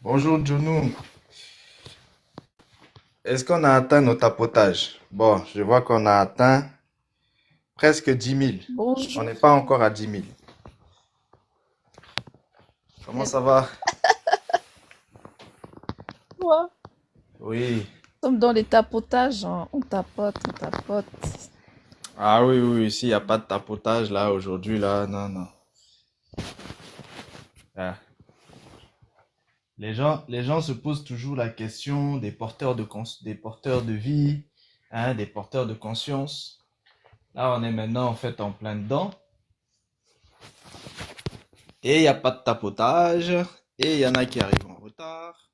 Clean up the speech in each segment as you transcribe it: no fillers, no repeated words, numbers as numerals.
Bonjour Jounou, est-ce qu'on a atteint nos tapotages? Bon, je vois qu'on a atteint presque 10 000. On Bonjour. n'est pas encore à 10 000. Comment Et ça va? toi? Oui. Nous sommes dans les tapotages, hein. On tapote, on tapote. Ah oui, oui, ici, il n'y a pas de tapotage là aujourd'hui, là, non, non. Ah. Les gens se posent toujours la question des des porteurs de vie, hein, des porteurs de conscience. Là, on est maintenant en fait en plein dedans. Et il n'y a pas de tapotage. Et il y en a qui arrivent en retard.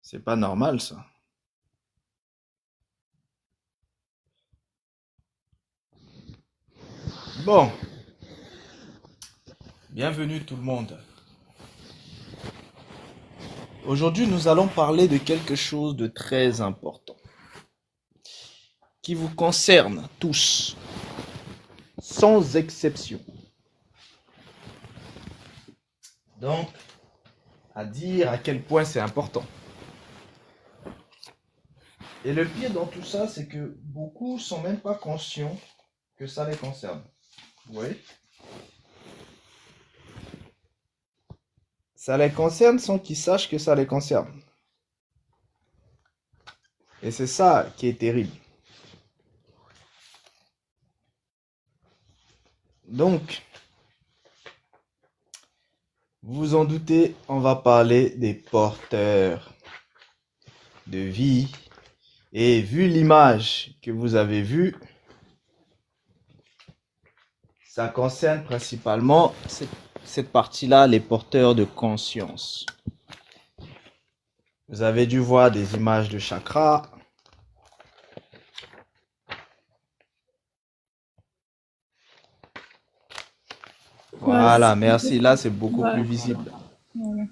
C'est pas normal ça. Bon, bienvenue tout le monde. Aujourd'hui, nous allons parler de quelque chose de très important qui vous concerne tous, sans exception. Donc, à dire à quel point c'est important. Et le pire dans tout ça, c'est que beaucoup sont même pas conscients que ça les concerne. Oui. Ça les concerne sans qu'ils sachent que ça les concerne. Et c'est ça qui est terrible. Donc, vous vous en doutez, on va parler des porteurs de vie. Et vu l'image que vous avez vue, ça concerne principalement cette partie-là, les porteurs de conscience. Vous avez dû voir des images de chakras. Ouais, Voilà, merci. Là, c'est beaucoup plus ouais, visible. ouais.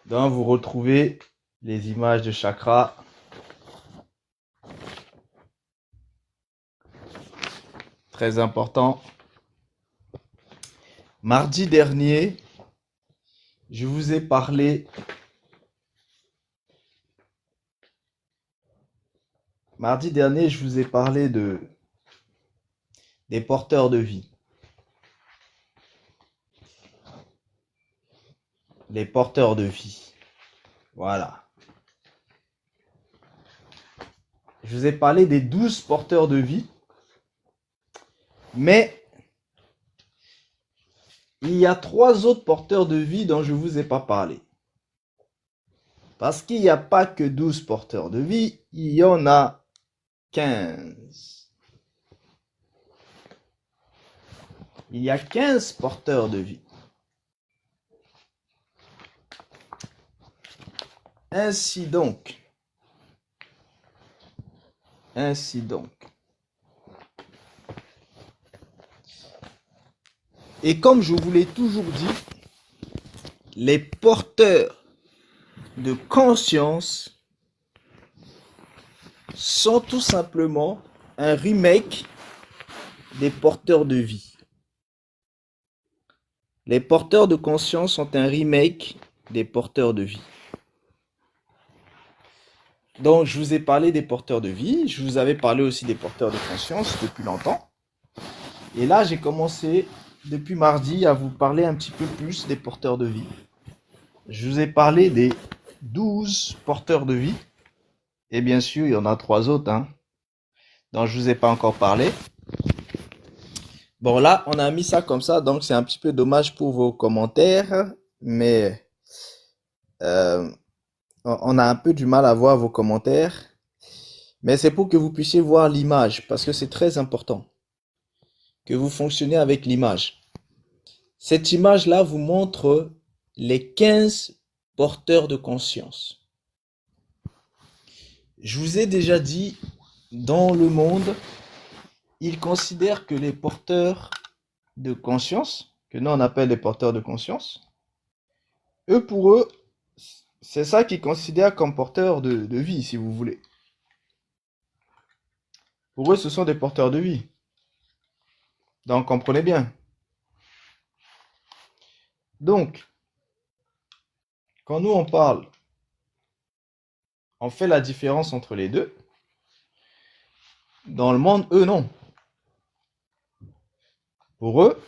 Donc, vous retrouvez les images de chakras. Très important. Mardi dernier, je vous ai parlé. Mardi dernier, je vous ai parlé des porteurs de vie. Les porteurs de vie. Voilà. Je vous ai parlé des 12 porteurs de vie. Mais il y a 3 autres porteurs de vie dont je ne vous ai pas parlé. Parce qu'il n'y a pas que 12 porteurs de vie, il y en a 15. Il y a 15 porteurs de vie. Ainsi donc. Ainsi donc. Et comme je vous l'ai toujours dit, les porteurs de conscience sont tout simplement un remake des porteurs de vie. Les porteurs de conscience sont un remake des porteurs de vie. Donc, je vous ai parlé des porteurs de vie, je vous avais parlé aussi des porteurs de conscience depuis longtemps. Et là, j'ai commencé depuis mardi à vous parler un petit peu plus des porteurs de vie. Je vous ai parlé des 12 porteurs de vie. Et bien sûr, il y en a 3 autres, hein, dont je ne vous ai pas encore parlé. Bon, là, on a mis ça comme ça, donc c'est un petit peu dommage pour vos commentaires, mais euh, on a un peu du mal à voir vos commentaires. Mais c'est pour que vous puissiez voir l'image, parce que c'est très important que vous fonctionnez avec l'image. Cette image-là vous montre les 15 porteurs de conscience. Je vous ai déjà dit, dans le monde, ils considèrent que les porteurs de conscience, que nous on appelle les porteurs de conscience, eux pour eux, c'est ça qu'ils considèrent comme porteurs de vie, si vous voulez. Pour eux, ce sont des porteurs de vie. Donc, comprenez bien. Donc, quand nous on parle, on fait la différence entre les deux. Dans le monde, eux, non. Pour eux,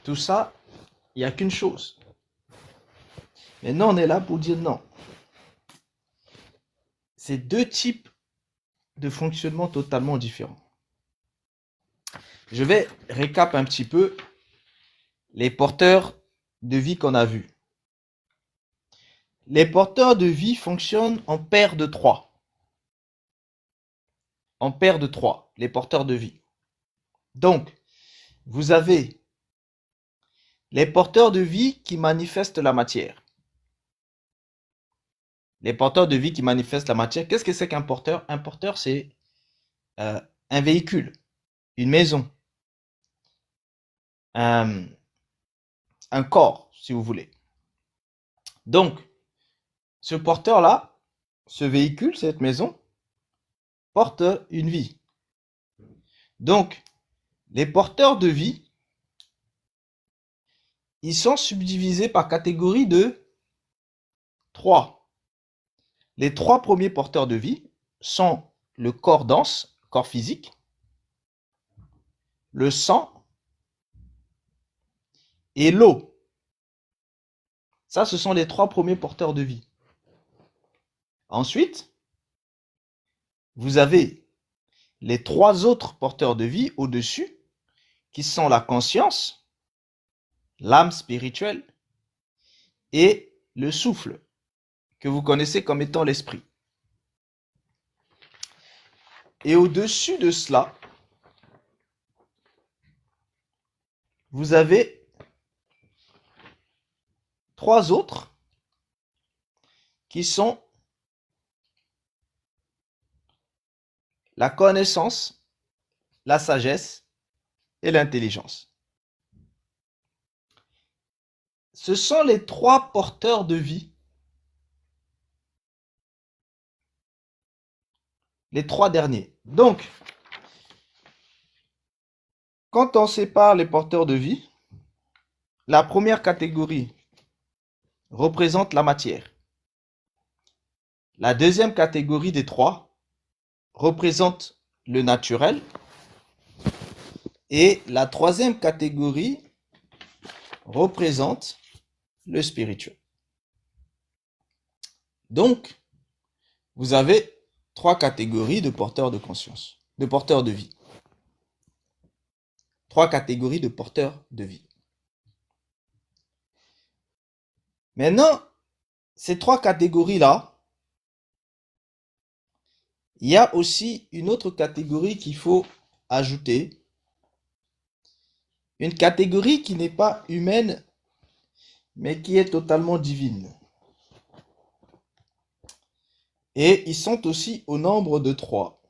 tout ça, il n'y a qu'une chose. Maintenant, on est là pour dire non. C'est deux types de fonctionnement totalement différents. Je vais récap un petit peu les porteurs de vie qu'on a vus. Les porteurs de vie fonctionnent en paire de 3. En paire de 3, les porteurs de vie. Donc, vous avez les porteurs de vie qui manifestent la matière. Les porteurs de vie qui manifestent la matière. Qu'est-ce que c'est qu'un porteur? Un porteur, c'est un véhicule, une maison, un, un corps, si vous voulez. Donc, ce porteur-là, ce véhicule, cette maison, porte une vie. Donc, les porteurs de vie, ils sont subdivisés par catégorie de 3. Les 3 premiers porteurs de vie sont le corps dense, corps physique, le sang et l'eau. Ça, ce sont les 3 premiers porteurs de vie. Ensuite, vous avez les 3 autres porteurs de vie au-dessus, qui sont la conscience, l'âme spirituelle et le souffle, que vous connaissez comme étant l'esprit. Et au-dessus de cela, vous avez 3 autres qui sont la connaissance, la sagesse et l'intelligence. Ce sont les 3 porteurs de vie, les 3 derniers. Donc, quand on sépare les porteurs de vie, la première catégorie représente la matière. La deuxième catégorie des 3 représente le naturel. Et la troisième catégorie représente le spirituel. Donc, vous avez 3 catégories de porteurs de conscience, de porteurs de vie. 3 catégories de porteurs de vie. Maintenant, ces 3 catégories-là, il y a aussi une autre catégorie qu'il faut ajouter. Une catégorie qui n'est pas humaine, mais qui est totalement divine. Et ils sont aussi au nombre de 3.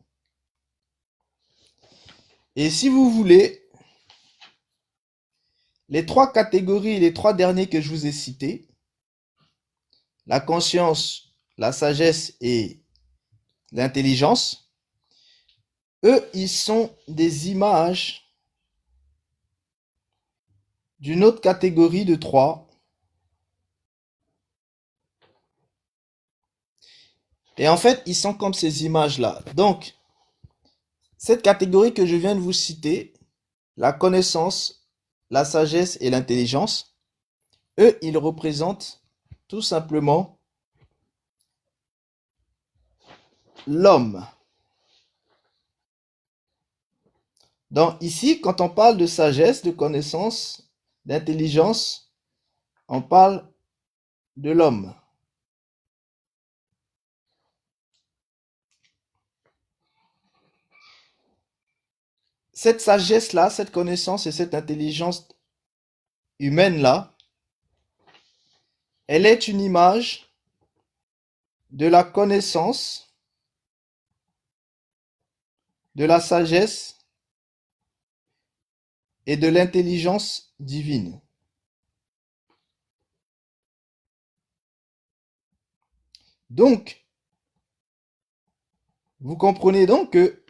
Et si vous voulez, les 3 catégories, les 3 derniers que je vous ai cités, la conscience, la sagesse et l'intelligence, eux, ils sont des images d'une autre catégorie de 3. Et en fait, ils sont comme ces images-là. Donc, cette catégorie que je viens de vous citer, la connaissance, la sagesse et l'intelligence, eux, ils représentent tout simplement l'homme. Donc ici, quand on parle de sagesse, de connaissance, d'intelligence, on parle de l'homme. Cette sagesse-là, cette connaissance et cette intelligence humaine-là, elle est une image de la connaissance, de la sagesse et de l'intelligence divine. Donc, vous comprenez donc que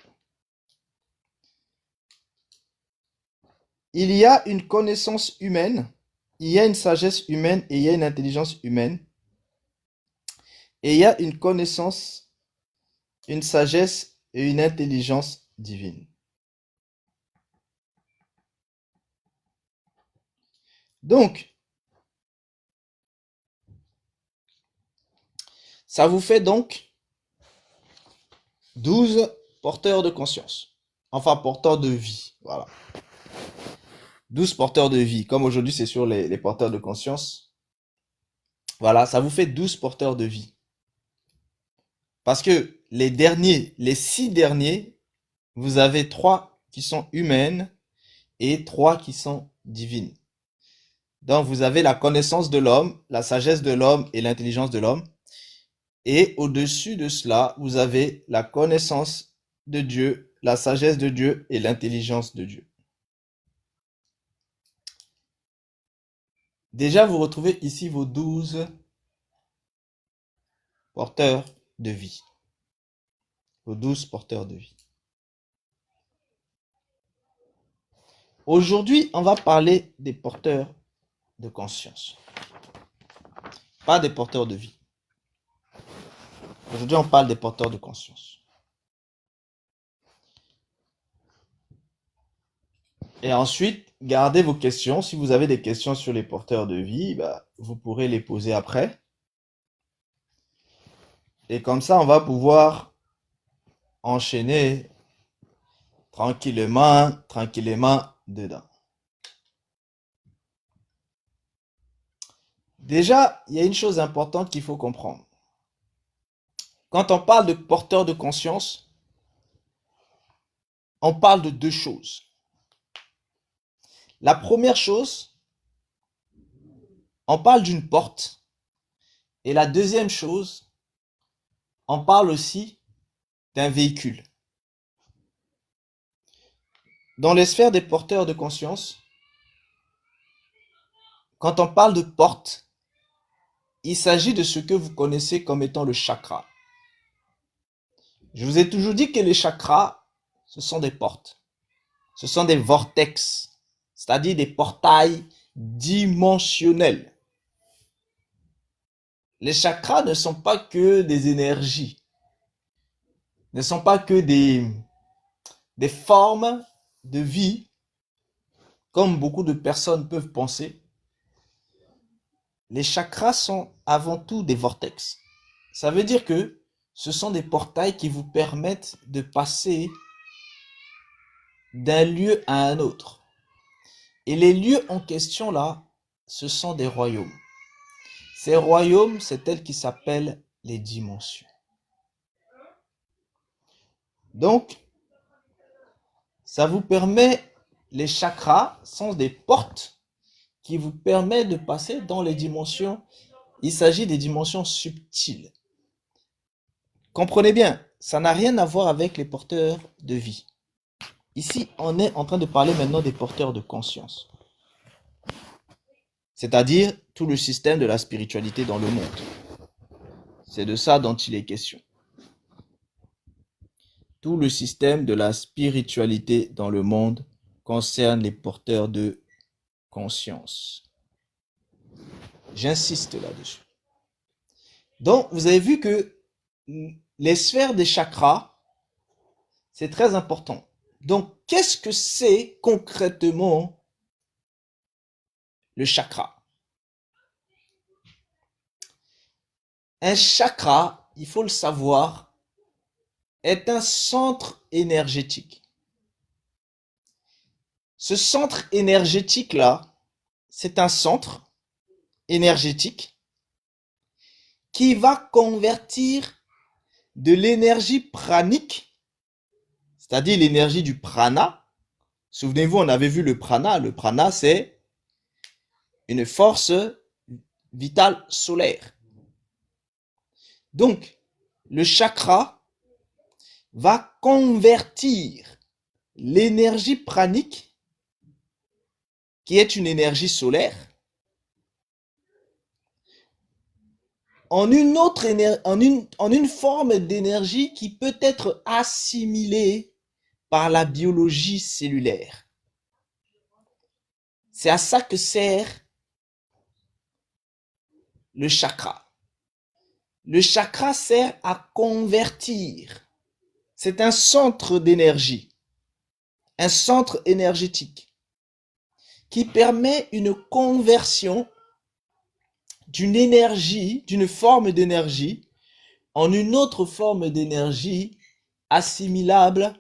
il y a une connaissance humaine, il y a une sagesse humaine et il y a une intelligence humaine. Et il y a une connaissance, une sagesse et une intelligence divine. Donc, ça vous fait donc 12 porteurs de conscience. Enfin, porteurs de vie. Voilà. 12 porteurs de vie. Comme aujourd'hui, c'est sur les porteurs de conscience. Voilà, ça vous fait 12 porteurs de vie. Parce que les 6 derniers, vous avez 3 qui sont humaines et 3 qui sont divines. Donc, vous avez la connaissance de l'homme, la sagesse de l'homme et l'intelligence de l'homme. Et au-dessus de cela, vous avez la connaissance de Dieu, la sagesse de Dieu et l'intelligence de Dieu. Déjà, vous retrouvez ici vos 12 porteurs de vie. Vos 12 porteurs de vie. Aujourd'hui, on va parler des porteurs de conscience. Pas des porteurs de vie. Aujourd'hui, on parle des porteurs de conscience. Et ensuite, gardez vos questions. Si vous avez des questions sur les porteurs de vie, vous pourrez les poser après. Et comme ça, on va pouvoir enchaîner tranquillement dedans. Déjà, il y a une chose importante qu'il faut comprendre. Quand on parle de porteur de conscience, on parle de 2 choses. La première chose, on parle d'une porte. Et la deuxième chose, on parle aussi d'un véhicule. Dans les sphères des porteurs de conscience, quand on parle de porte, il s'agit de ce que vous connaissez comme étant le chakra. Je vous ai toujours dit que les chakras, ce sont des portes. Ce sont des vortex, c'est-à-dire des portails dimensionnels. Les chakras ne sont pas que des énergies, ne sont pas que des formes de vie, comme beaucoup de personnes peuvent penser. Les chakras sont avant tout des vortex. Ça veut dire que ce sont des portails qui vous permettent de passer d'un lieu à un autre. Et les lieux en question là, ce sont des royaumes. Ces royaumes, c'est elles qui s'appellent les dimensions. Donc, ça vous permet, les chakras sont des portes qui vous permettent de passer dans les dimensions. Il s'agit des dimensions subtiles. Comprenez bien, ça n'a rien à voir avec les porteurs de vie. Ici, on est en train de parler maintenant des porteurs de conscience. C'est-à-dire tout le système de la spiritualité dans le monde. C'est de ça dont il est question. Tout le système de la spiritualité dans le monde concerne les porteurs de conscience. J'insiste là-dessus. Donc, vous avez vu que les sphères des chakras, c'est très important. Donc, qu'est-ce que c'est concrètement le chakra? Un chakra, il faut le savoir, est un centre énergétique. Ce centre énergétique-là, c'est un centre énergétique qui va convertir de l'énergie pranique, c'est-à-dire l'énergie du prana. Souvenez-vous, on avait vu le prana. Le prana, c'est une force vitale solaire. Donc, le chakra va convertir l'énergie pranique, qui est une énergie solaire, en une autre en une forme d'énergie qui peut être assimilée par la biologie cellulaire. C'est à ça que sert le chakra. Le chakra sert à convertir. C'est un centre d'énergie, un centre énergétique qui permet une conversion d'une énergie, d'une forme d'énergie en une autre forme d'énergie assimilable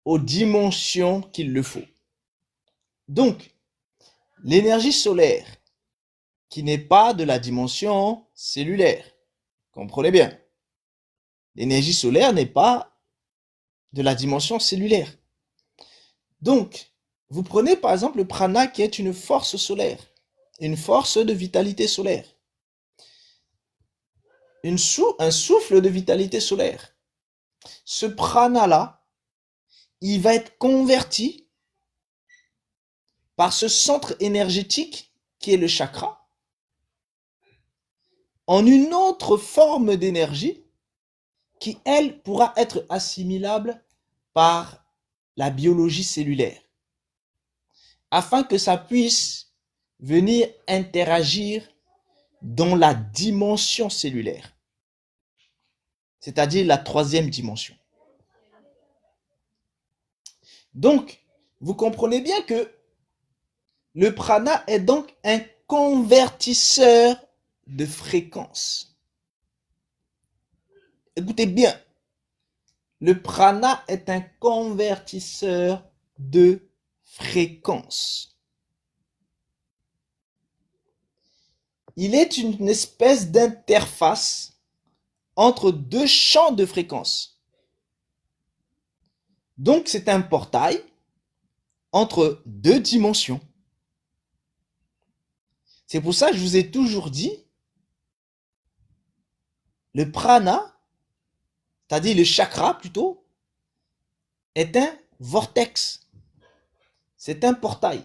aux dimensions qu'il le faut. Donc, l'énergie solaire, qui n'est pas de la dimension cellulaire, comprenez bien, l'énergie solaire n'est pas de la dimension cellulaire. Donc, vous prenez par exemple le prana qui est une force solaire, une force de vitalité solaire, un souffle de vitalité solaire. Ce prana-là, il va être converti par ce centre énergétique qui est le chakra en une autre forme d'énergie qui, elle, pourra être assimilable par la biologie cellulaire, afin que ça puisse venir interagir dans la dimension cellulaire, c'est-à-dire la troisième dimension. Donc, vous comprenez bien que le prana est donc un convertisseur de fréquence. Écoutez bien, le prana est un convertisseur de fréquence. Il est une espèce d'interface entre deux champs de fréquence. Donc c'est un portail entre deux dimensions. C'est pour ça que je vous ai toujours dit, le prana, c'est-à-dire le chakra plutôt, est un vortex. C'est un portail.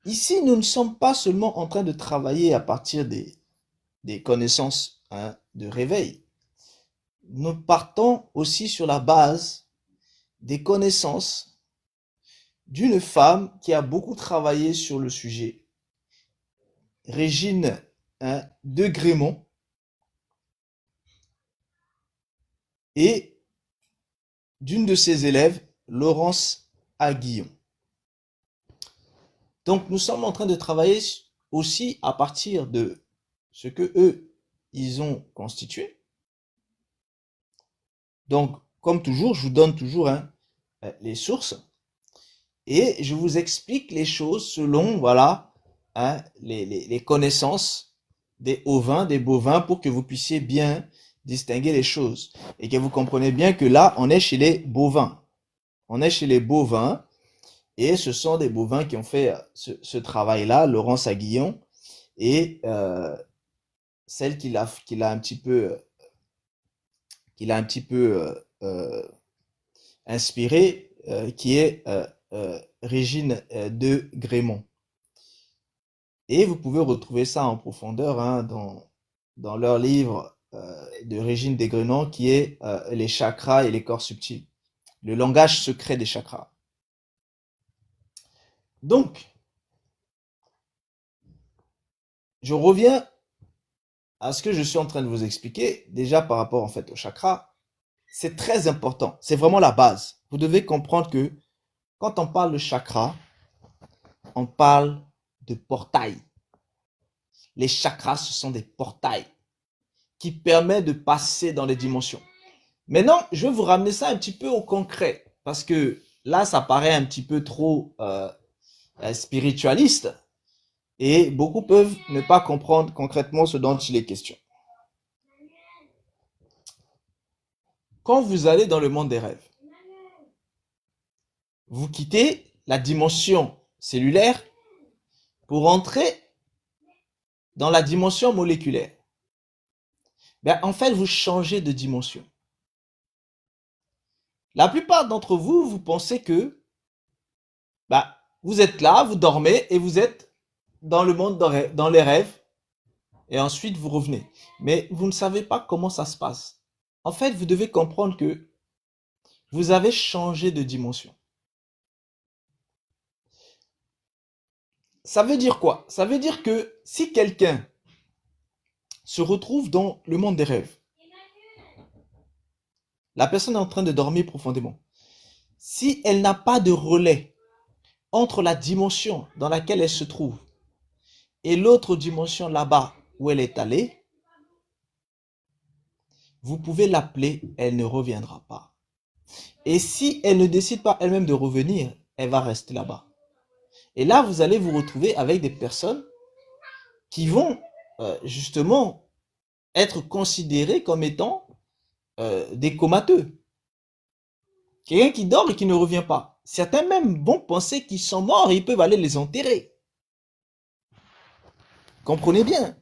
Ici, nous ne sommes pas seulement en train de travailler à partir des connaissances de réveil. Nous partons aussi sur la base des connaissances d'une femme qui a beaucoup travaillé sur le sujet, Régine de Grémont, et d'une de ses élèves, Laurence Aguillon. Donc nous sommes en train de travailler aussi à partir de ce que eux, ils ont constitué. Donc, comme toujours, je vous donne toujours les sources et je vous explique les choses selon voilà, les connaissances des ovins, des bovins, pour que vous puissiez bien distinguer les choses et que vous compreniez bien que là, on est chez les bovins. On est chez les bovins et ce sont des bovins qui ont fait ce travail-là, Laurence Aguillon, et celle qui l'a un petit peu inspiré, qui est Régine de Grémont. Et vous pouvez retrouver ça en profondeur dans leur livre de Régine de Grémont qui est Les chakras et les corps subtils, le langage secret des chakras. Donc, je reviens à ce que je suis en train de vous expliquer, déjà par rapport en fait au chakra. C'est très important, c'est vraiment la base. Vous devez comprendre que quand on parle de chakra, on parle de portail. Les chakras, ce sont des portails qui permettent de passer dans les dimensions. Maintenant, je vais vous ramener ça un petit peu au concret, parce que là, ça paraît un petit peu trop spiritualiste, et beaucoup peuvent ne pas comprendre concrètement ce dont il est question. Quand vous allez dans le monde des rêves, vous quittez la dimension cellulaire pour entrer dans la dimension moléculaire. En fait, vous changez de dimension. La plupart d'entre vous, vous pensez que vous êtes là, vous dormez et vous êtes dans le monde dans les rêves et ensuite vous revenez. Mais vous ne savez pas comment ça se passe. En fait, vous devez comprendre que vous avez changé de dimension. Ça veut dire quoi? Ça veut dire que si quelqu'un se retrouve dans le monde des rêves, la personne est en train de dormir profondément. Si elle n'a pas de relais entre la dimension dans laquelle elle se trouve et l'autre dimension là-bas où elle est allée, vous pouvez l'appeler, elle ne reviendra pas. Et si elle ne décide pas elle-même de revenir, elle va rester là-bas. Et là, vous allez vous retrouver avec des personnes qui vont justement être considérées comme étant des comateux. Quelqu'un qui dort et qui ne revient pas. Certains même vont penser qu'ils sont morts et ils peuvent aller les enterrer. Comprenez bien.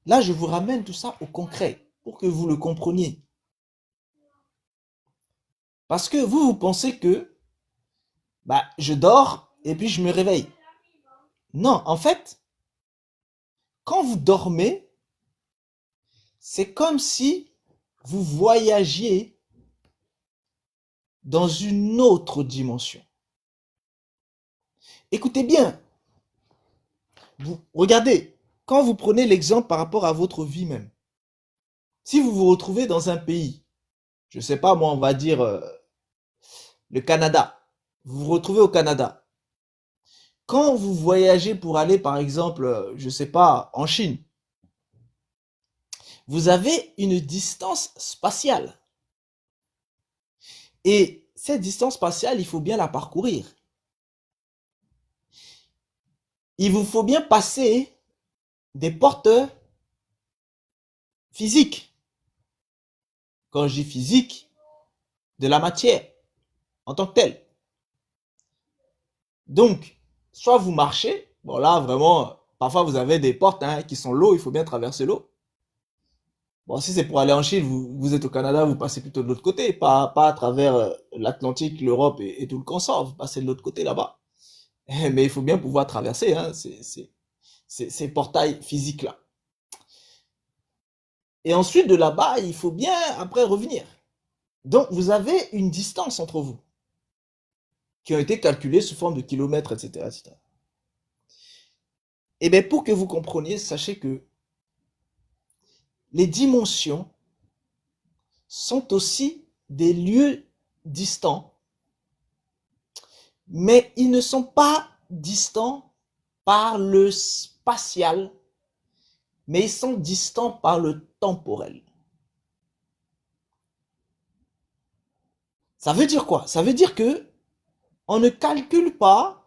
Là, je vous ramène tout ça au concret pour que vous le compreniez. Parce que vous pensez que je dors et puis je me réveille. Non, en fait, quand vous dormez, c'est comme si vous voyagiez dans une autre dimension. Écoutez bien, regardez, quand vous prenez l'exemple par rapport à votre vie même, si vous vous retrouvez dans un pays, je ne sais pas moi, on va dire le Canada, vous vous retrouvez au Canada. Quand vous voyagez pour aller par exemple, je ne sais pas, en Chine, vous avez une distance spatiale. Et cette distance spatiale, il faut bien la parcourir. Il vous faut bien passer des portes physiques. Quand je dis physique, de la matière en tant que telle. Donc, soit vous marchez, bon là vraiment, parfois vous avez des portes qui sont l'eau, il faut bien traverser l'eau. Bon, si c'est pour aller en Chine, vous êtes au Canada, vous passez plutôt de l'autre côté, pas à travers l'Atlantique, l'Europe et tout le consort, vous passez de l'autre côté là-bas. Mais il faut bien pouvoir traverser ces portails physiques-là. Et ensuite, de là-bas, il faut bien après revenir. Donc, vous avez une distance entre vous qui ont été calculées sous forme de kilomètres, etc. etc. Et bien, pour que vous compreniez, sachez que les dimensions sont aussi des lieux distants, mais ils ne sont pas distants par le spatial, mais ils sont distants par le temporel. Ça veut dire quoi? Ça veut dire que on ne calcule pas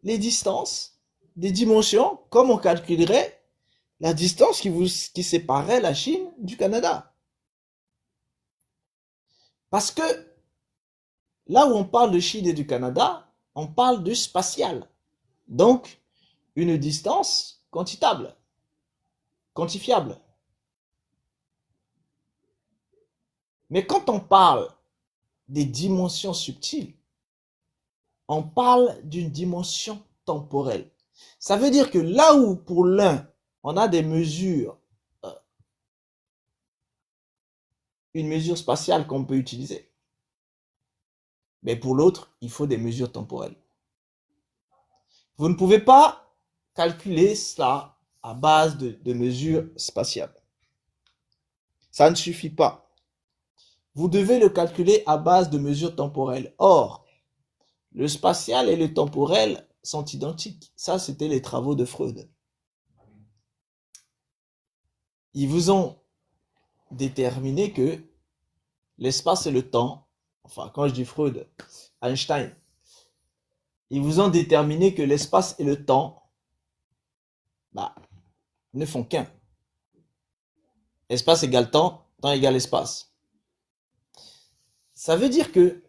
les distances des dimensions comme on calculerait la distance qui séparait la Chine du Canada. Parce que là où on parle de Chine et du Canada, on parle de spatial. Donc, une distance quantitable, quantifiable. Mais quand on parle des dimensions subtiles, on parle d'une dimension temporelle. Ça veut dire que là où pour l'un, on a des mesures, une mesure spatiale qu'on peut utiliser, mais pour l'autre, il faut des mesures temporelles. Vous ne pouvez pas calculer cela à base de mesures spatiales. Ça ne suffit pas. Vous devez le calculer à base de mesures temporelles. Or, le spatial et le temporel sont identiques. Ça, c'était les travaux de Freud. Ils vous ont déterminé que l'espace et le temps, enfin, quand je dis Freud, Einstein, ils vous ont déterminé que l'espace et le temps ne font qu'un. Espace égale temps, temps égale espace. Ça veut dire que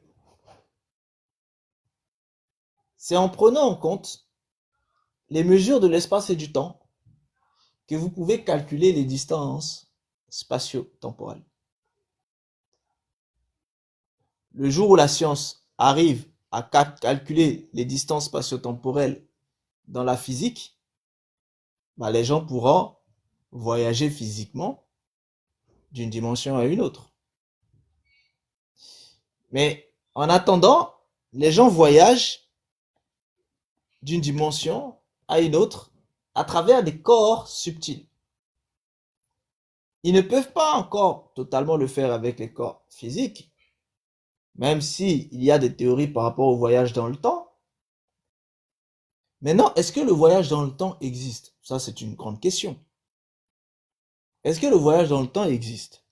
c'est en prenant en compte les mesures de l'espace et du temps que vous pouvez calculer les distances spatio-temporelles. Le jour où la science arrive à calculer les distances spatio-temporelles dans la physique, les gens pourront voyager physiquement d'une dimension à une autre. Mais en attendant, les gens voyagent d'une dimension à une autre à travers des corps subtils. Ils ne peuvent pas encore totalement le faire avec les corps physiques, même si il y a des théories par rapport au voyage dans le temps. Maintenant, est-ce que le voyage dans le temps existe? Ça, c'est une grande question. Est-ce que le voyage dans le temps existe?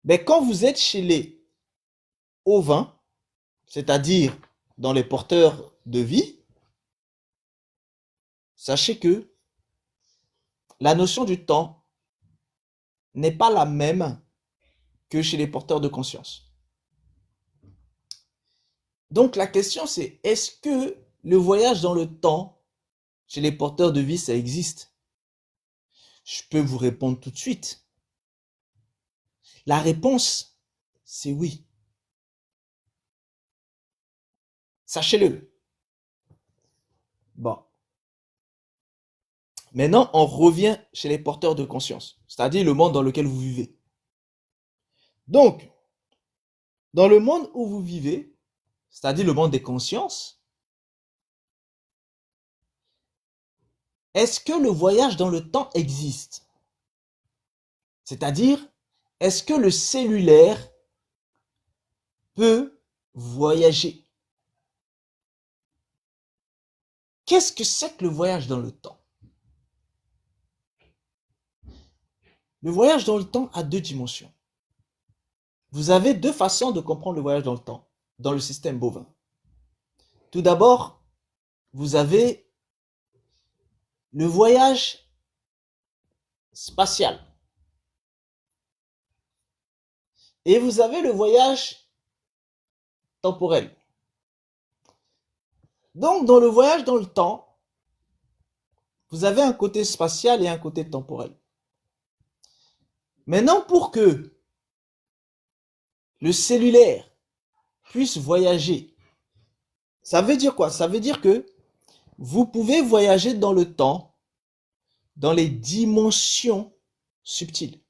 Mais quand vous êtes chez les ovins, c'est-à-dire dans les porteurs de vie, sachez que la notion du temps n'est pas la même que chez les porteurs de conscience. Donc la question c'est, est-ce que le voyage dans le temps chez les porteurs de vie, ça existe? Je peux vous répondre tout de suite. La réponse, c'est oui. Sachez-le. Bon. Maintenant, on revient chez les porteurs de conscience, c'est-à-dire le monde dans lequel vous vivez. Donc, dans le monde où vous vivez, c'est-à-dire le monde des consciences, est-ce que le voyage dans le temps existe? C'est-à-dire, est-ce que le cellulaire peut voyager? Qu'est-ce que c'est que le voyage dans le temps? Le voyage dans le temps a deux dimensions. Vous avez deux façons de comprendre le voyage dans le temps, dans le système bovin. Tout d'abord, vous avez le voyage spatial. Et vous avez le voyage temporel. Donc, dans le voyage dans le temps, vous avez un côté spatial et un côté temporel. Maintenant, pour que le cellulaire puisse voyager, ça veut dire quoi? Ça veut dire que vous pouvez voyager dans le temps, dans les dimensions subtiles.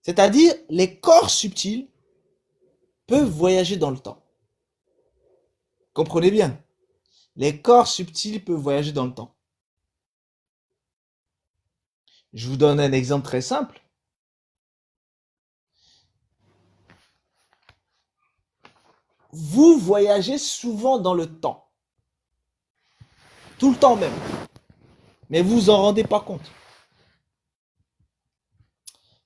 C'est-à-dire, les corps subtils peuvent voyager dans le temps. Comprenez bien, les corps subtils peuvent voyager dans le temps. Je vous donne un exemple très simple. Vous voyagez souvent dans le temps. Tout le temps même. Mais vous vous en rendez pas compte.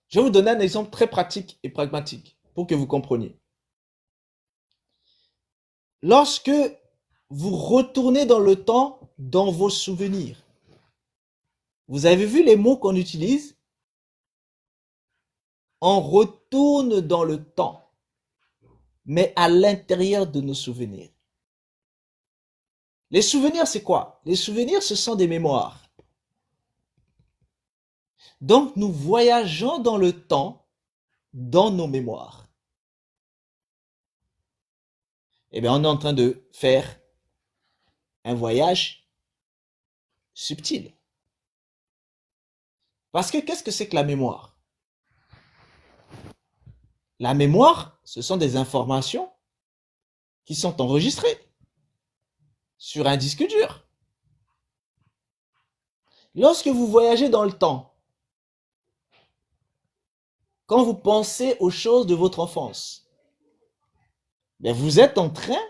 Je vais vous donner un exemple très pratique et pragmatique pour que vous compreniez. Lorsque vous retournez dans le temps, dans vos souvenirs, vous avez vu les mots qu'on utilise? On retourne dans le temps, mais à l'intérieur de nos souvenirs. Les souvenirs, c'est quoi? Les souvenirs, ce sont des mémoires. Donc, nous voyageons dans le temps, dans nos mémoires. Eh bien, on est en train de faire un voyage subtil. Parce que qu'est-ce que c'est que la mémoire? La mémoire, ce sont des informations qui sont enregistrées sur un disque dur. Lorsque vous voyagez dans le temps, quand vous pensez aux choses de votre enfance, bien vous êtes en train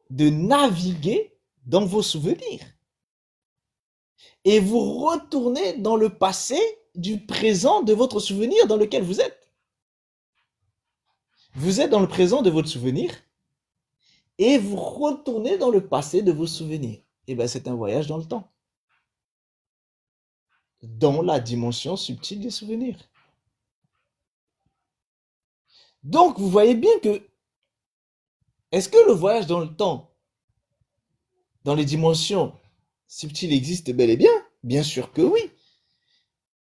de naviguer dans vos souvenirs. Et vous retournez dans le passé du présent de votre souvenir dans lequel vous êtes. Vous êtes dans le présent de votre souvenir et vous retournez dans le passé de vos souvenirs. Et bien c'est un voyage dans le temps. Dans la dimension subtile des souvenirs. Donc vous voyez bien que, est-ce que le voyage dans le temps, dans les dimensions subtiles existe bel et bien? Bien sûr que oui.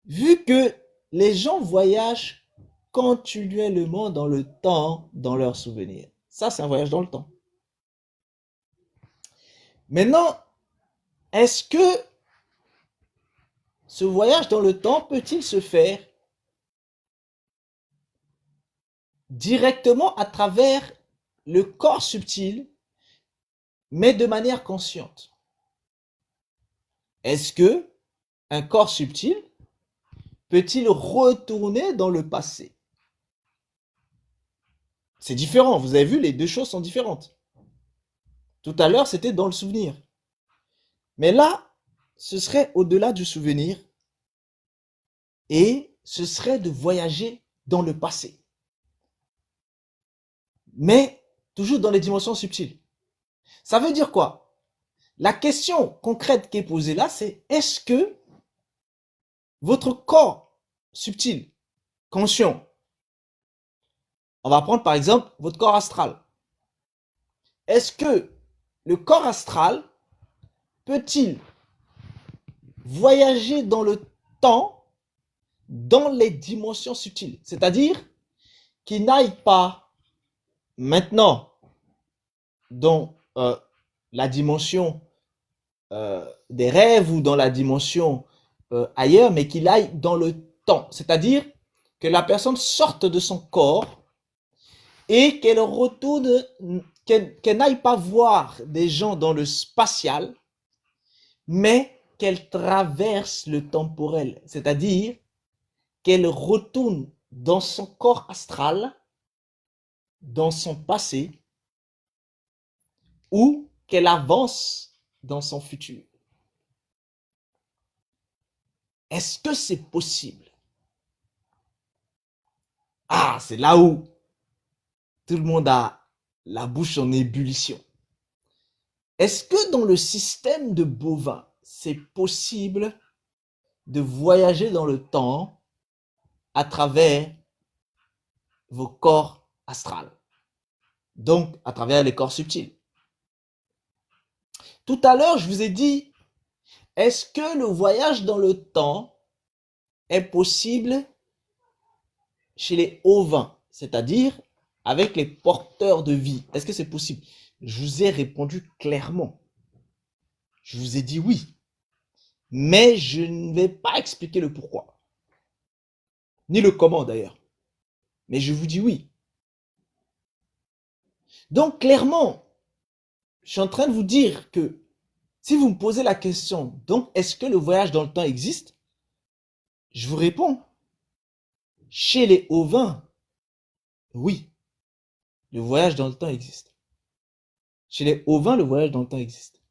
Vu que les gens voyagent continuellement dans le temps, dans leurs souvenirs. Ça, c'est un voyage dans le temps. Maintenant, est-ce que ce voyage dans le temps peut-il se faire directement à travers le corps subtil mais de manière consciente. Est-ce que un corps subtil peut-il retourner dans le passé? C'est différent, vous avez vu, les deux choses sont différentes. Tout à l'heure, c'était dans le souvenir. Mais là, ce serait au-delà du souvenir et ce serait de voyager dans le passé. Mais toujours dans les dimensions subtiles. Ça veut dire quoi? La question concrète qui est posée là, c'est est-ce que votre corps subtil, conscient, on va prendre par exemple votre corps astral. Est-ce que le corps astral peut-il voyager dans le temps, dans les dimensions subtiles? C'est-à-dire qu'il n'aille pas maintenant dans la dimension des rêves ou dans la dimension ailleurs, mais qu'il aille dans le temps. C'est-à-dire que la personne sorte de son corps et qu'elle retourne, qu'elle n'aille pas voir des gens dans le spatial, mais qu'elle traverse le temporel. C'est-à-dire qu'elle retourne dans son corps astral, dans son passé, ou qu'elle avance dans son futur. Est-ce que c'est possible? Ah, c'est là où tout le monde a la bouche en ébullition. Est-ce que dans le système de Bovin, c'est possible de voyager dans le temps à travers vos corps astrales? Donc, à travers les corps subtils. Tout à l'heure, je vous ai dit, est-ce que le voyage dans le temps est possible chez les ovins, c'est-à-dire avec les porteurs de vie? Est-ce que c'est possible? Je vous ai répondu clairement. Je vous ai dit oui. Mais je ne vais pas expliquer le pourquoi. Ni le comment d'ailleurs. Mais je vous dis oui. Donc clairement, je suis en train de vous dire que si vous me posez la question, donc est-ce que le voyage dans le temps existe? Je vous réponds. Chez les ovins, oui, le voyage dans le temps existe. Chez les ovins, le voyage dans le temps existe.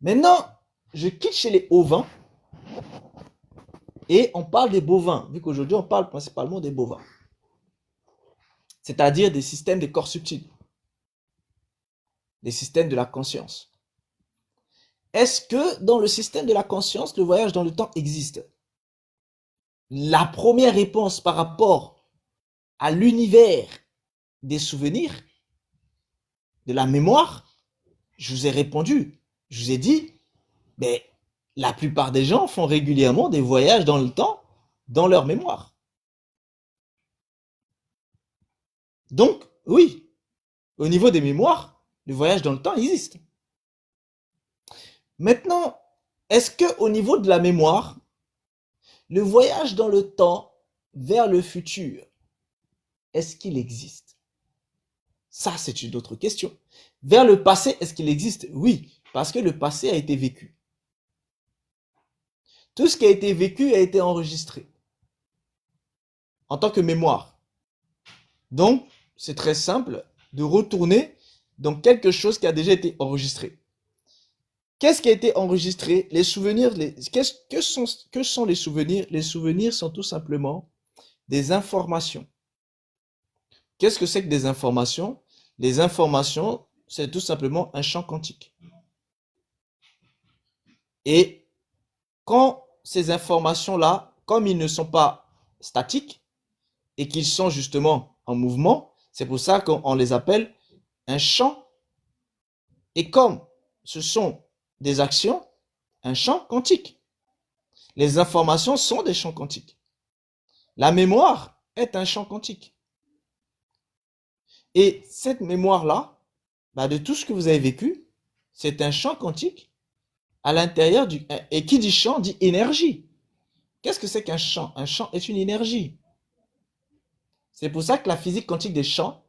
Maintenant, je quitte chez les ovins et on parle des bovins, vu qu'aujourd'hui on parle principalement des bovins. C'est-à-dire des systèmes des corps subtils, des systèmes de la conscience. Est-ce que dans le système de la conscience, le voyage dans le temps existe? La première réponse par rapport à l'univers des souvenirs, de la mémoire, je vous ai répondu. Je vous ai dit, ben, la plupart des gens font régulièrement des voyages dans le temps, dans leur mémoire. Donc, oui, au niveau des mémoires, le voyage dans le temps existe. Maintenant, est-ce que au niveau de la mémoire, le voyage dans le temps vers le futur, est-ce qu'il existe? Ça, c'est une autre question. Vers le passé, est-ce qu'il existe? Oui, parce que le passé a été vécu. Tout ce qui a été vécu a été enregistré en tant que mémoire. Donc, c'est très simple de retourner dans quelque chose qui a déjà été enregistré. Qu'est-ce qui a été enregistré? Les souvenirs, que sont les souvenirs? Les souvenirs sont tout simplement des informations. Qu'est-ce que c'est que des informations? Les informations, c'est tout simplement un champ quantique. Et quand ces informations-là, comme ils ne sont pas statiques et qu'ils sont justement en mouvement, c'est pour ça qu'on les appelle un champ. Et comme ce sont des actions, un champ quantique. Les informations sont des champs quantiques. La mémoire est un champ quantique. Et cette mémoire-là, de tout ce que vous avez vécu, c'est un champ quantique à l'intérieur du... Et qui dit champ dit énergie. Qu'est-ce que c'est qu'un champ? Un champ est une énergie. C'est pour ça que la physique quantique des champs,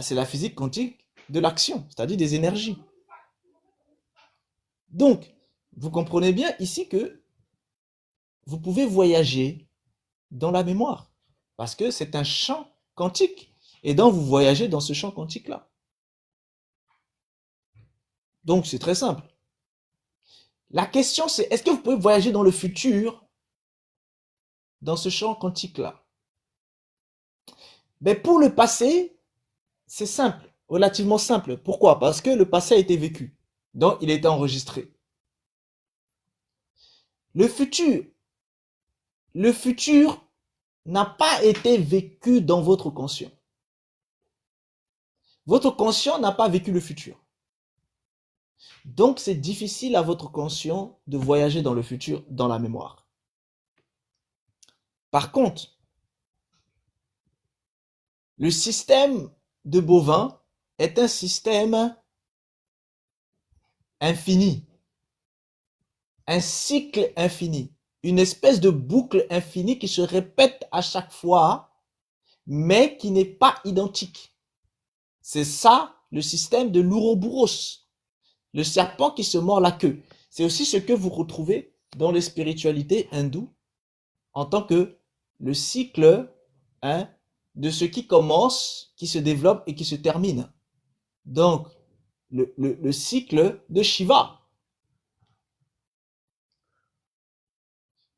c'est la physique quantique de l'action, c'est-à-dire des énergies. Donc, vous comprenez bien ici que vous pouvez voyager dans la mémoire, parce que c'est un champ quantique, et donc vous voyagez dans ce champ quantique-là. Donc, c'est très simple. La question, c'est est-ce que vous pouvez voyager dans le futur, dans ce champ quantique-là? Mais pour le passé, c'est simple, relativement simple. Pourquoi? Parce que le passé a été vécu, donc il a été enregistré. Le futur, le futur n'a pas été vécu dans votre conscient. Votre conscient n'a pas vécu le futur. Donc, c'est difficile à votre conscient de voyager dans le futur, dans la mémoire. Par contre, le système de Bovin est un système infini, un cycle infini, une espèce de boucle infinie qui se répète à chaque fois, mais qui n'est pas identique. C'est ça le système de l'Ouroboros, le serpent qui se mord la queue. C'est aussi ce que vous retrouvez dans les spiritualités hindoues en tant que le cycle de ce qui commence, qui se développe et qui se termine. Donc, le cycle de Shiva.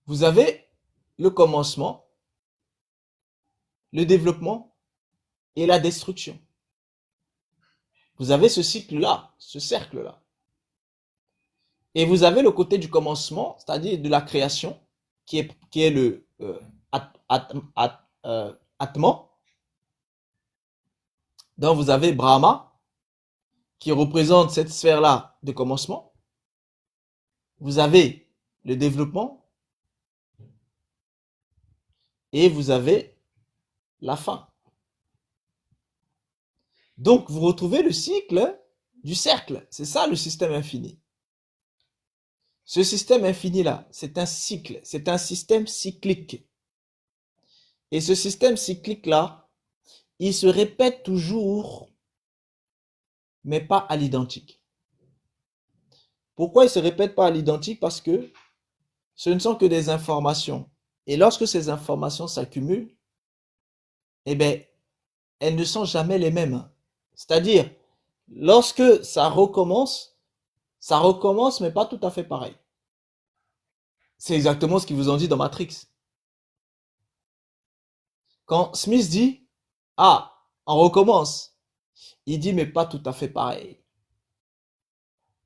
Vous avez le commencement, le développement et la destruction. Vous avez ce cycle-là, ce cercle-là. Et vous avez le côté du commencement, c'est-à-dire de la création, qui est le Atman. Donc vous avez Brahma, qui représente cette sphère-là de commencement. Vous avez le développement. Et vous avez la fin. Donc vous retrouvez le cycle du cercle. C'est ça le système infini. Ce système infini-là, c'est un cycle, c'est un système cyclique. Et ce système cyclique-là, il se répète toujours, mais pas à l'identique. Pourquoi il ne se répète pas à l'identique? Parce que ce ne sont que des informations. Et lorsque ces informations s'accumulent, eh bien, elles ne sont jamais les mêmes. C'est-à-dire, lorsque ça recommence, mais pas tout à fait pareil. C'est exactement ce qu'ils vous ont dit dans Matrix. Quand Smith dit, ah, on recommence, il dit, mais pas tout à fait pareil.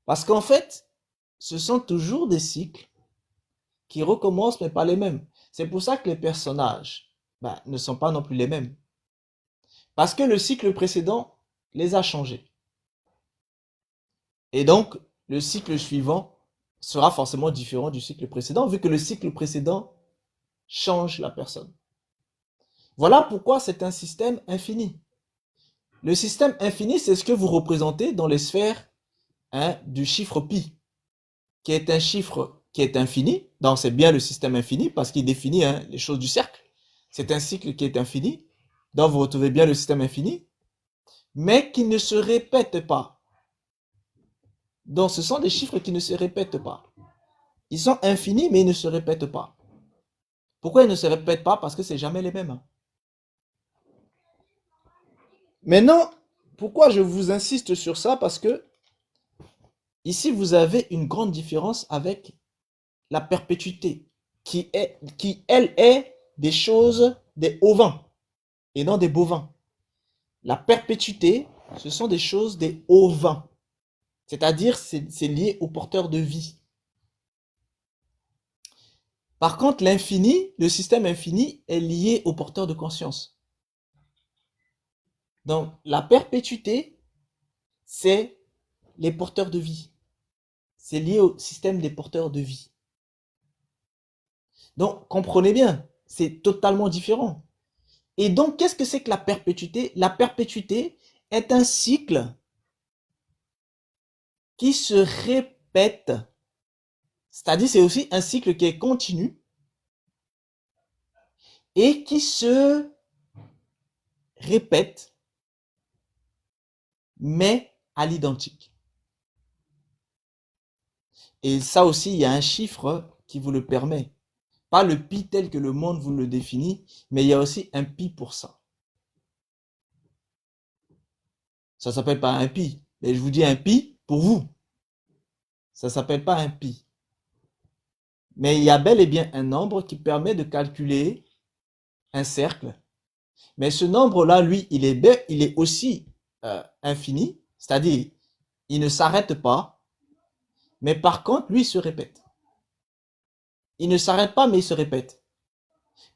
Parce qu'en fait, ce sont toujours des cycles qui recommencent, mais pas les mêmes. C'est pour ça que les personnages ne sont pas non plus les mêmes. Parce que le cycle précédent les a changés. Et donc, le cycle suivant sera forcément différent du cycle précédent, vu que le cycle précédent change la personne. Voilà pourquoi c'est un système infini. Le système infini, c'est ce que vous représentez dans les sphères du chiffre pi, qui est un chiffre qui est infini. Donc c'est bien le système infini parce qu'il définit les choses du cercle. C'est un cycle qui est infini. Donc vous retrouvez bien le système infini, mais qui ne se répète pas. Donc ce sont des chiffres qui ne se répètent pas. Ils sont infinis, mais ils ne se répètent pas. Pourquoi ils ne se répètent pas? Parce que c'est jamais les mêmes. Maintenant, pourquoi je vous insiste sur ça? Parce que ici, vous avez une grande différence avec la perpétuité, qui elle, est des choses, des ovins, et non des bovins. La perpétuité, ce sont des choses des ovins. C'est-à-dire, c'est lié aux porteurs de vie. Par contre, l'infini, le système infini, est lié aux porteurs de conscience. Donc, la perpétuité, c'est les porteurs de vie. C'est lié au système des porteurs de vie. Donc, comprenez bien, c'est totalement différent. Et donc, qu'est-ce que c'est que la perpétuité? La perpétuité est un cycle qui se répète. C'est-à-dire, c'est aussi un cycle qui est continu et qui se répète mais à l'identique. Et ça aussi, il y a un chiffre qui vous le permet. Pas le pi tel que le monde vous le définit, mais il y a aussi un pi pour ça. Ça s'appelle pas un pi, mais je vous dis un pi pour vous. Ça s'appelle pas un pi. Mais il y a bel et bien un nombre qui permet de calculer un cercle. Mais ce nombre-là, lui, il est aussi infini, c'est-à-dire il ne s'arrête pas, mais par contre, lui, il se répète. Il ne s'arrête pas, mais il se répète.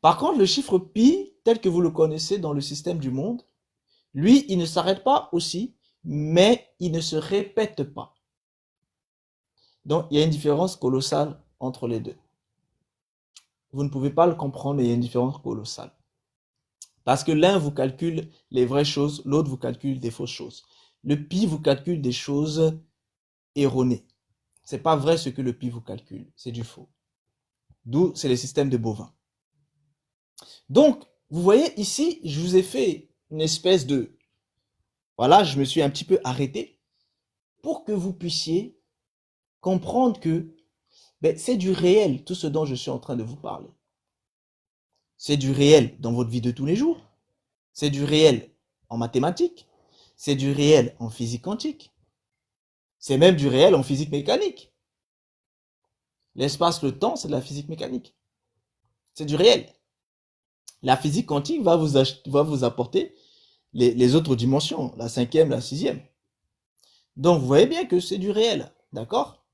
Par contre, le chiffre pi, tel que vous le connaissez dans le système du monde, lui, il ne s'arrête pas aussi, mais il ne se répète pas. Donc, il y a une différence colossale entre les deux. Vous ne pouvez pas le comprendre, mais il y a une différence colossale. Parce que l'un vous calcule les vraies choses, l'autre vous calcule des fausses choses. Le pi vous calcule des choses erronées. C'est pas vrai ce que le pi vous calcule, c'est du faux. D'où c'est le système de Bovin. Donc, vous voyez ici, je vous ai fait une espèce de... Voilà, je me suis un petit peu arrêté pour que vous puissiez comprendre que c'est du réel, tout ce dont je suis en train de vous parler. C'est du réel dans votre vie de tous les jours. C'est du réel en mathématiques. C'est du réel en physique quantique. C'est même du réel en physique mécanique. L'espace, le temps, c'est de la physique mécanique. C'est du réel. La physique quantique va vous apporter les autres dimensions, la cinquième, la sixième. Donc, vous voyez bien que c'est du réel. D'accord?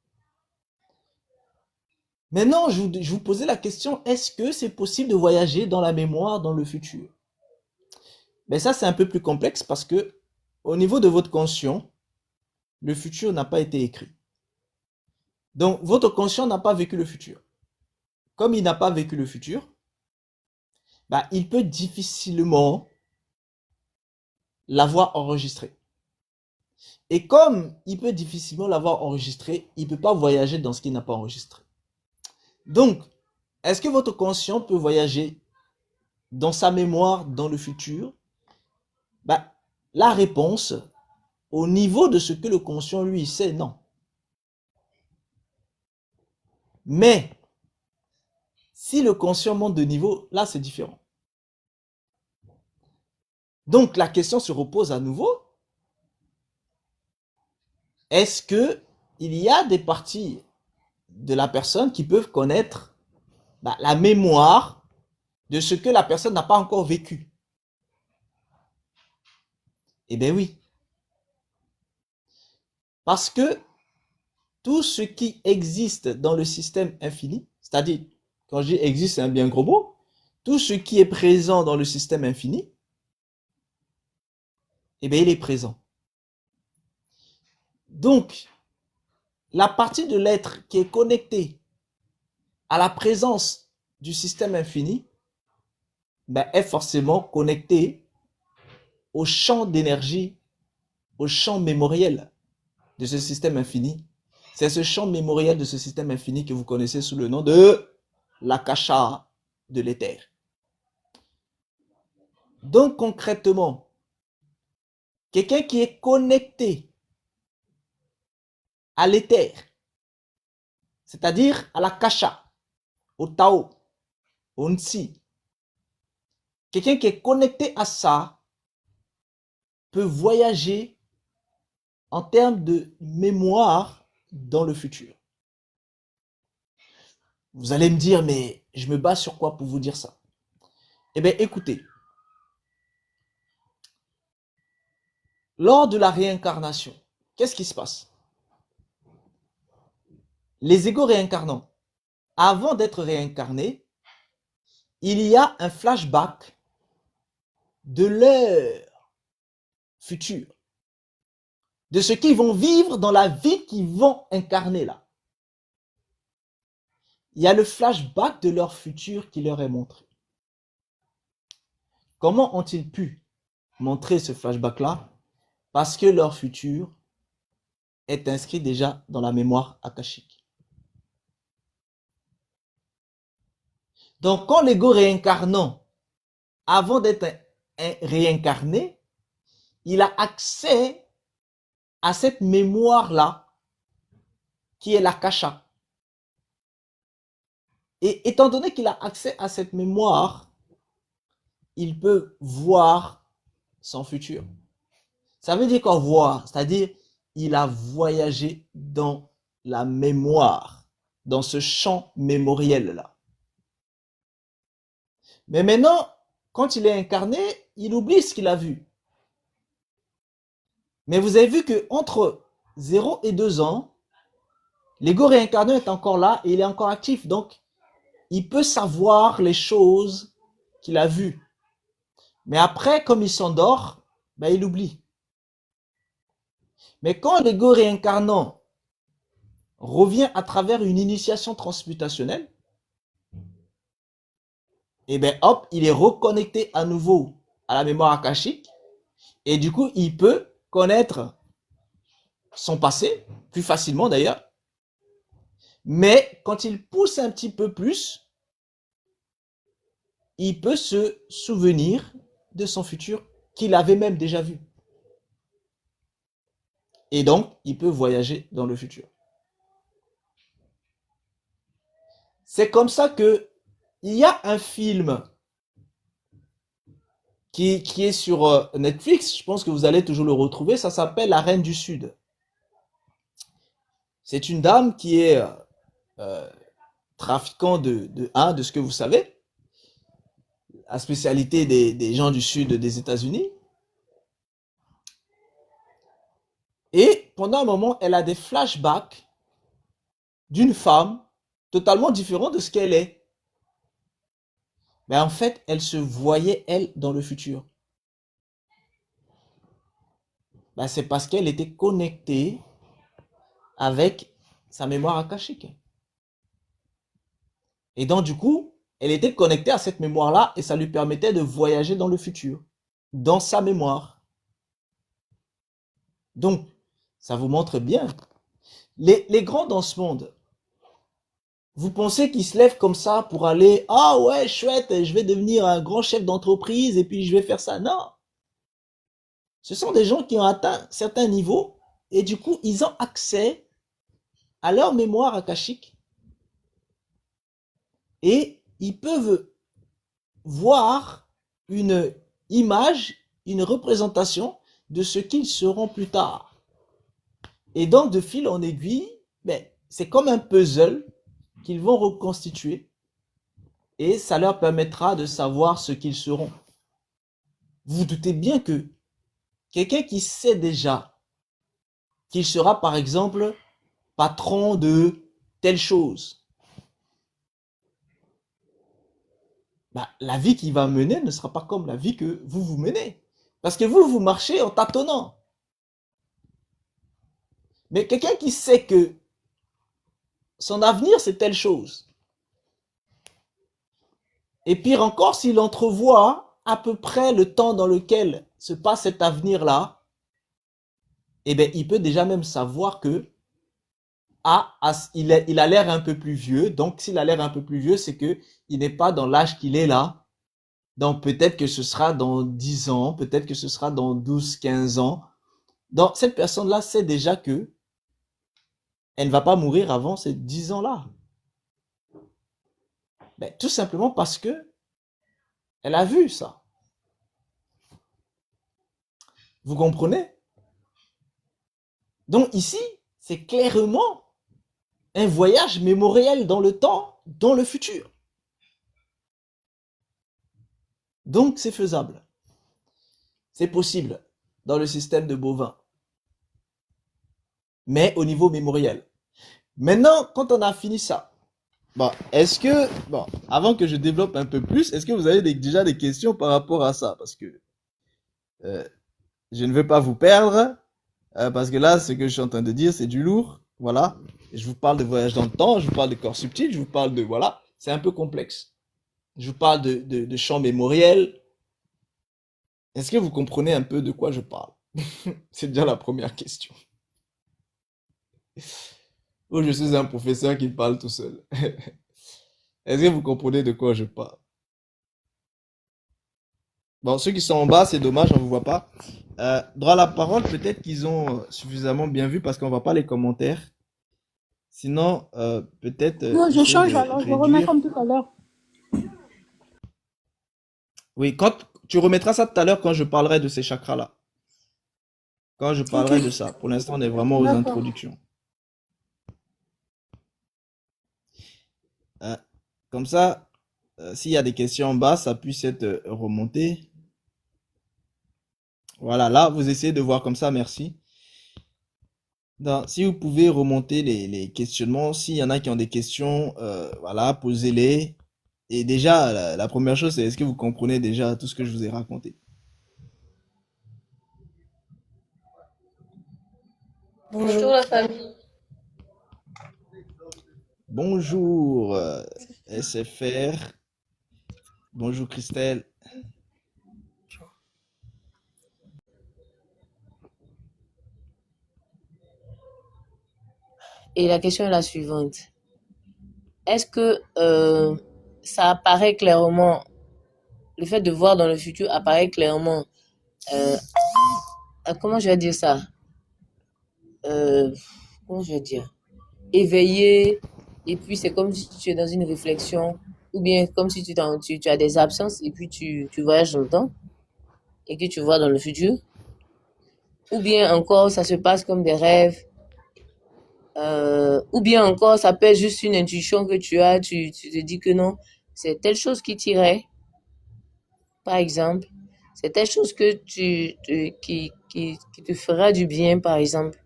Maintenant, je vous posais la question, est-ce que c'est possible de voyager dans la mémoire, dans le futur? Mais ça, c'est un peu plus complexe parce que, au niveau de votre conscient, le futur n'a pas été écrit. Donc, votre conscient n'a pas vécu le futur. Comme il n'a pas vécu le futur, il peut difficilement l'avoir enregistré. Et comme il peut difficilement l'avoir enregistré, il ne peut pas voyager dans ce qu'il n'a pas enregistré. Donc, est-ce que votre conscient peut voyager dans sa mémoire, dans le futur? La réponse, au niveau de ce que le conscient lui sait, non. Mais, si le conscient monte de niveau, là c'est différent. Donc la question se repose à nouveau. Est-ce que il y a des parties de la personne qui peuvent connaître la mémoire de ce que la personne n'a pas encore vécu? Eh bien oui. Parce que tout ce qui existe dans le système infini, c'est-à-dire, quand je dis existe, c'est un bien gros mot, tout ce qui est présent dans le système infini, eh bien il est présent. Donc, la partie de l'être qui est connectée à la présence du système infini est forcément connectée au champ d'énergie, au champ mémoriel de ce système infini. C'est ce champ mémoriel de ce système infini que vous connaissez sous le nom de l'akasha de l'éther. Donc concrètement, quelqu'un qui est connecté à l'éther, c'est-à-dire à l'akasha, au Tao, au Nsi, quelqu'un qui est connecté à ça peut voyager en termes de mémoire dans le futur. Vous allez me dire, mais je me base sur quoi pour vous dire ça? Eh bien, écoutez, lors de la réincarnation, qu'est-ce qui se passe? Les égos réincarnants, avant d'être réincarnés, il y a un flashback de leur futur, de ce qu'ils vont vivre dans la vie qu'ils vont incarner là. Il y a le flashback de leur futur qui leur est montré. Comment ont-ils pu montrer ce flashback-là? Parce que leur futur est inscrit déjà dans la mémoire akashique. Donc, quand l'ego réincarnant, avant d'être réincarné, il a accès à cette mémoire-là, qui est l'akasha. Et étant donné qu'il a accès à cette mémoire, il peut voir son futur. Ça veut dire quoi voir? C'est-à-dire, il a voyagé dans la mémoire, dans ce champ mémoriel-là. Mais maintenant, quand il est incarné, il oublie ce qu'il a vu. Mais vous avez vu que entre 0 et 2 ans, l'ego réincarné est encore là et il est encore actif. Donc, il peut savoir les choses qu'il a vues. Mais après, comme il s'endort, ben, il oublie. Mais quand l'ego réincarnant revient à travers une initiation transmutationnelle, et bien hop, il est reconnecté à nouveau à la mémoire akashique et du coup, il peut connaître son passé, plus facilement d'ailleurs. Mais quand il pousse un petit peu plus, il peut se souvenir de son futur qu'il avait même déjà vu. Et donc, il peut voyager dans le futur. C'est comme ça que il y a un film qui est sur Netflix, je pense que vous allez toujours le retrouver, ça s'appelle La Reine du Sud. C'est une dame qui est euh, trafiquant de ce que vous savez, la spécialité des gens du sud des États-Unis. Et pendant un moment, elle a des flashbacks d'une femme totalement différente de ce qu'elle est. Mais en fait, elle se voyait, elle, dans le futur. Ben, c'est parce qu'elle était connectée avec sa mémoire akashique. Et donc, du coup, elle était connectée à cette mémoire-là et ça lui permettait de voyager dans le futur, dans sa mémoire. Donc, ça vous montre bien. Les grands dans ce monde, vous pensez qu'ils se lèvent comme ça pour aller, ah ouais, chouette, je vais devenir un grand chef d'entreprise et puis je vais faire ça. Non. Ce sont des gens qui ont atteint certains niveaux et du coup, ils ont accès à leur mémoire akashique et ils peuvent voir une image, une représentation de ce qu'ils seront plus tard. Et donc, de fil en aiguille, ben, c'est comme un puzzle qu'ils vont reconstituer et ça leur permettra de savoir ce qu'ils seront. Vous vous doutez bien que quelqu'un qui sait déjà qu'il sera, par exemple, patron de telle chose, bah, la vie qu'il va mener ne sera pas comme la vie que vous menez. Parce que vous marchez en tâtonnant. Mais quelqu'un qui sait que son avenir, c'est telle chose, et pire encore, s'il entrevoit à peu près le temps dans lequel se passe cet avenir-là, eh bien, il peut déjà même savoir que il a l'air un peu plus vieux. Donc, s'il a l'air un peu plus vieux, c'est que il n'est pas dans l'âge qu'il est là. Donc, peut-être que ce sera dans 10 ans, peut-être que ce sera dans 12, 15 ans. Donc, cette personne-là sait déjà que elle ne va pas mourir avant ces 10 ans-là. Ben, tout simplement parce que elle a vu ça. Vous comprenez? Donc ici, c'est clairement un voyage mémoriel dans le temps, dans le futur. Donc c'est faisable. C'est possible dans le système de bovin. Mais au niveau mémoriel. Maintenant, quand on a fini ça, bon, avant que je développe un peu plus, est-ce que vous avez déjà des questions par rapport à ça? Parce que euh, je ne veux pas vous perdre, parce que là, ce que je suis en train de dire, c'est du lourd. Voilà. Je vous parle de voyage dans le temps, je vous parle de corps subtil, je vous parle de... Voilà. C'est un peu complexe. Je vous parle de champ mémoriel. Est-ce que vous comprenez un peu de quoi je parle? C'est déjà la première question. Ou je suis un professeur qui parle tout seul. Est-ce que vous comprenez de quoi je parle? Bon, ceux qui sont en bas, c'est dommage, on ne vous voit pas. Droit à la parole, peut-être qu'ils ont suffisamment bien vu parce qu'on ne voit pas les commentaires. Sinon, peut-être Non, je essayer change de alors, je remets réduire. comme tout à l'heure. Oui, quand tu remettras ça tout à l'heure quand je parlerai de ces chakras-là. Quand je Ok, parlerai de ça. Pour l'instant, on est vraiment aux d'accord. introductions. Euh, Comme ça, s'il y a des questions en bas, ça puisse être remonté. Voilà, là, vous essayez de voir comme ça, merci. Si vous pouvez remonter les questionnements, s'il y en a qui ont des questions, voilà, posez-les. Et déjà, la première chose, c'est est-ce que vous comprenez déjà tout ce que je vous ai raconté? Bonjour la famille. Bonjour, SFR. Bonjour, Christelle. Et la question est la suivante. Est-ce que ça apparaît clairement, le fait de voir dans le futur apparaît clairement, euh, comment je vais dire ça? Euh, Comment je vais dire? Éveillé, et puis c'est comme si tu es dans une réflexion, ou bien comme si tu as des absences, et puis tu voyages dans le temps, et que tu vois dans le futur, ou bien encore ça se passe comme des rêves, ou bien encore ça peut être juste une intuition que tu as, tu te dis que non, c'est telle chose qui t'irait, par exemple, c'est telle chose que qui te fera du bien, par exemple.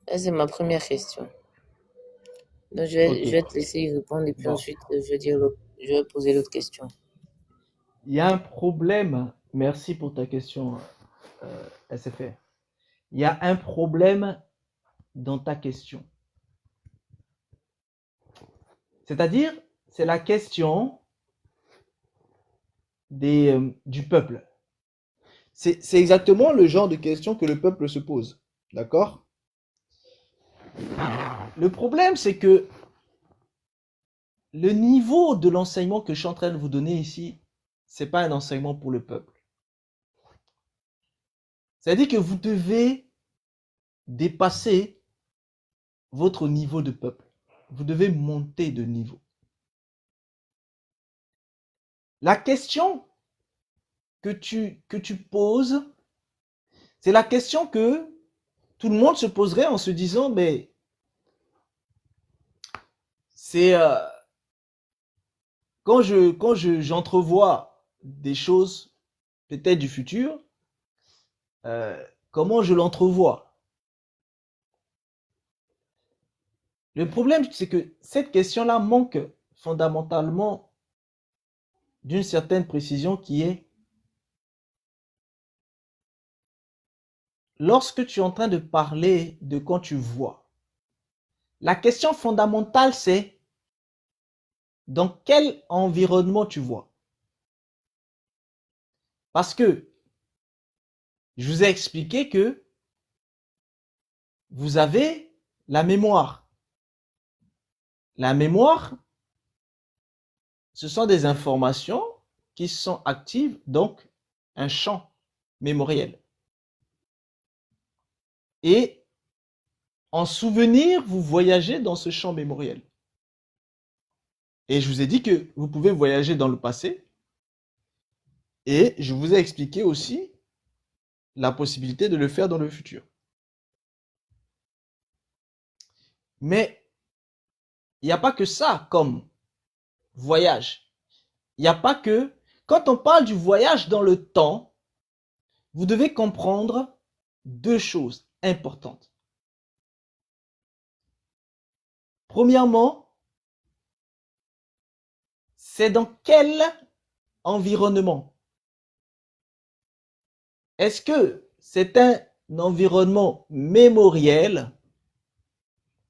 Ça, c'est ma première question. Donc, Ok, je vais te laisser y répondre et puis bon. ensuite, je vais poser l'autre question. Il y a un problème. Merci pour ta question, SFR. Il y a un problème dans ta question. C'est-à-dire, c'est la question du peuple. C'est exactement le genre de question que le peuple se pose. D'accord? Le problème, c'est que le niveau de l'enseignement que je suis en train de vous donner ici, c'est pas un enseignement pour le peuple. C'est-à-dire que vous devez dépasser votre niveau de peuple. Vous devez monter de niveau. La question que tu poses, c'est la question que tout le monde se poserait en se disant, mais c'est j'entrevois des choses peut-être du futur, comment je l'entrevois? Le problème, c'est que cette question-là manque fondamentalement d'une certaine précision qui est lorsque tu es en train de parler de quand tu vois. La question fondamentale, c'est dans quel environnement tu vois. Parce que je vous ai expliqué que vous avez la mémoire. La mémoire, ce sont des informations qui sont actives, donc un champ mémoriel. Et en souvenir, vous voyagez dans ce champ mémoriel. Et je vous ai dit que vous pouvez voyager dans le passé. Et je vous ai expliqué aussi la possibilité de le faire dans le futur. Mais il n'y a pas que ça comme voyage. Il n'y a pas que... Quand on parle du voyage dans le temps, vous devez comprendre deux choses importantes. Premièrement, c'est dans quel environnement? Est-ce que c'est un environnement mémoriel,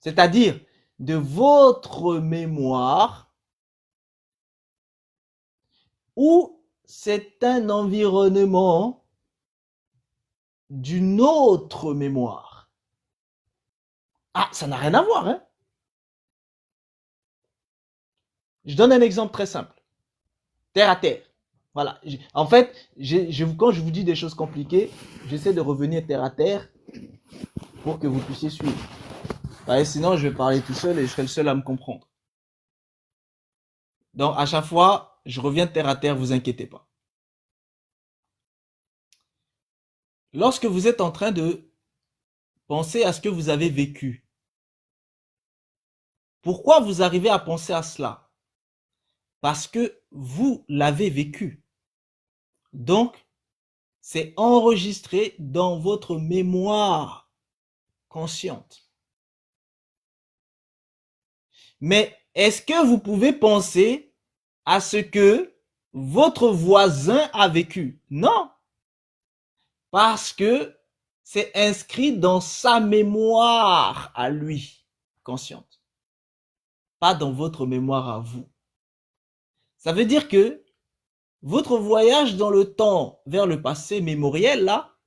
c'est-à-dire de votre mémoire, ou c'est un environnement d'une autre mémoire? Ah, ça n'a rien à voir, hein? Je donne un exemple très simple. terre à terre. Voilà. En fait, quand je vous dis des choses compliquées, j'essaie de revenir terre à terre pour que vous puissiez suivre. Ouais, sinon, je vais parler tout seul et je serai le seul à me comprendre. Donc, à chaque fois, je reviens terre à terre, vous inquiétez pas. Lorsque vous êtes en train de penser à ce que vous avez vécu, pourquoi vous arrivez à penser à cela? Parce que vous l'avez vécu. Donc, c'est enregistré dans votre mémoire consciente. Mais est-ce que vous pouvez penser à ce que votre voisin a vécu? Non. Parce que c'est inscrit dans sa mémoire à lui, consciente. Pas dans votre mémoire à vous. Ça veut dire que votre voyage dans le temps vers le passé mémoriel, là,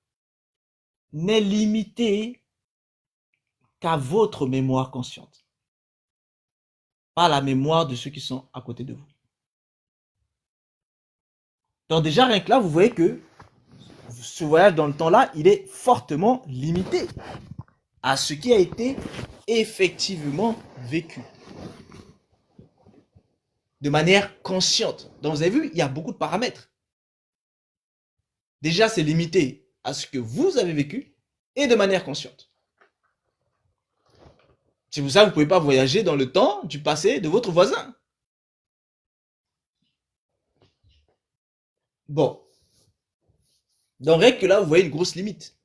n'est limité qu'à votre mémoire consciente. Pas la mémoire de ceux qui sont à côté de vous. Donc déjà, rien que là, vous voyez que ce voyage dans le temps-là, il est fortement limité à ce qui a été effectivement vécu. De manière consciente. Donc vous avez vu, il y a beaucoup de paramètres. Déjà, c'est limité à ce que vous avez vécu et de manière consciente. C'est pour ça que vous ne pouvez pas voyager dans le temps du passé de votre voisin. Bon. Donc, rien que là, vous voyez une grosse limite.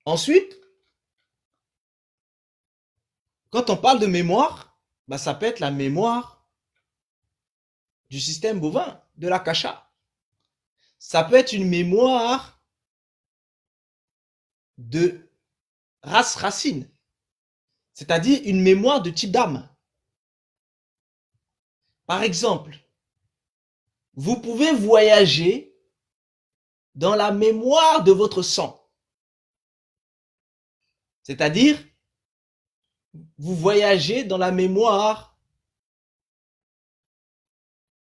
Ensuite, quand on parle de mémoire, bah, ça peut être la mémoire du système bovin, de la kasha. Ça peut être une mémoire de race racine, c'est-à-dire une mémoire de type d'âme. Par exemple, vous pouvez voyager dans la mémoire de votre sang. C'est-à-dire, vous voyagez dans la mémoire